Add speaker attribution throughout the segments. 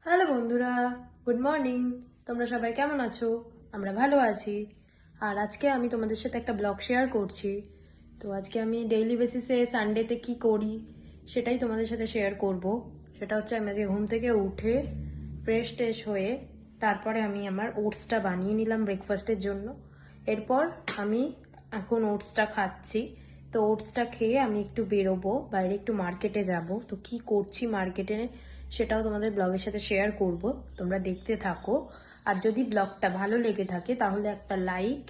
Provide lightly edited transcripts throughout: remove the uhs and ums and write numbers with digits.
Speaker 1: Hello বন্ধুরা, good morning. তোমরা সবাই কেমন আছো? আমরা ভালো আছি। আর আজকে আমি তোমাদের সাথে একটা ব্লগ শেয়ার করছি। তো আজকে আমি ডেইলি বেসিসে সানডেতে কি করি সেটাই তোমাদের সাথে শেয়ার করব। সেটা হচ্ছে আমি আজকে ঘুম থেকে উঠে ফ্রেশ হয়ে তারপরে আমি আমার ওটসটা বানিয়ে নিলাম ব্রেকফাস্টের জন্য। এরপর আমি এখন ওটসটা খাচ্ছি। তো ওটসটা খেয়ে আমি একটু বেরোবো, বাইরে একটু মার্কেটে যাব। তো কি করছি মার্কেটে সেটাও তোমাদের ব্লগের সাথে শেয়ার করব, তোমরা দেখতে থাকো। আর যদি ব্লগটা ভালো লেগে থাকে তাহলে একটা লাইক,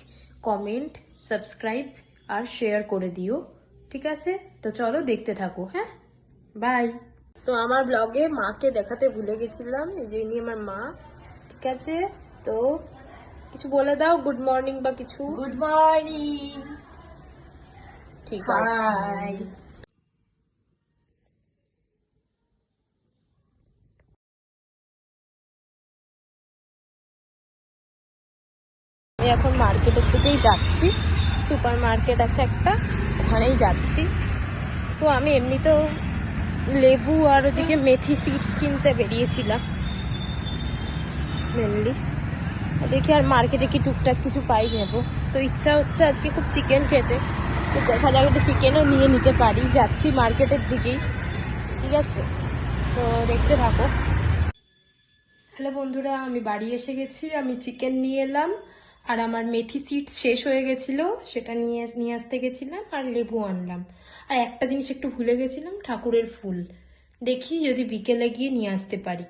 Speaker 1: কমেন্ট, সাবস্ক্রাইব আর শেয়ার করে দিও, ঠিক আছে? তো চলো দেখতে থাকো। হ্যাঁ, বাই। তো আমার ব্লগে মাকে দেখাতে ভুলে গেছিলাম, এই যে ইনি আমার মা, ঠিক আছে? তো কিছু বলে দাও, গুড মর্নিং বা কিছু।
Speaker 2: Good morning.
Speaker 1: ঠিক আছে।
Speaker 2: হাই।
Speaker 1: আমি এখন মার্কেটের দিকেই যাচ্ছি, সুপার মার্কেট আছে একটা, ওখানেই যাচ্ছি। তো আমি এমনিতেও লেবু আর ওদিকে মেথি সিডস কিনতে বেরিয়েছিলাম মেনলি। দেখি আর মার্কেটে কি টুকটাক কিছু পাই নেবো। তো ইচ্ছা হচ্ছে আজকে খুব চিকেন খেতে, তো দেখা যাক একটু চিকেনও নিয়ে নিতে পারি। যাচ্ছি মার্কেটের দিকেই, ঠিক আছে? তো দেখতে থাকো। হ্যালো বন্ধুরা, আমি বাড়ি এসে গেছি। আমি চিকেন নিয়ে এলাম, আর আমার মেথি সিডস শেষ হয়ে গেছিলো, সেটা নিয়ে আসতে গেছিলাম, আর লেবু আনলাম। আর একটা জিনিস একটু ভুলে গেছিলাম, ঠাকুরের ফুল। দেখি যদি বিকেলে গিয়ে নিয়ে আসতে পারি।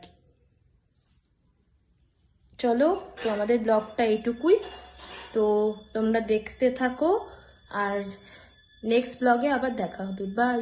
Speaker 1: চলো, তো আমাদের ব্লগটা এইটুকুই। তো তোমরা দেখতে থাকো, আর নেক্সট ব্লগে আবার দেখা হবে। বাই।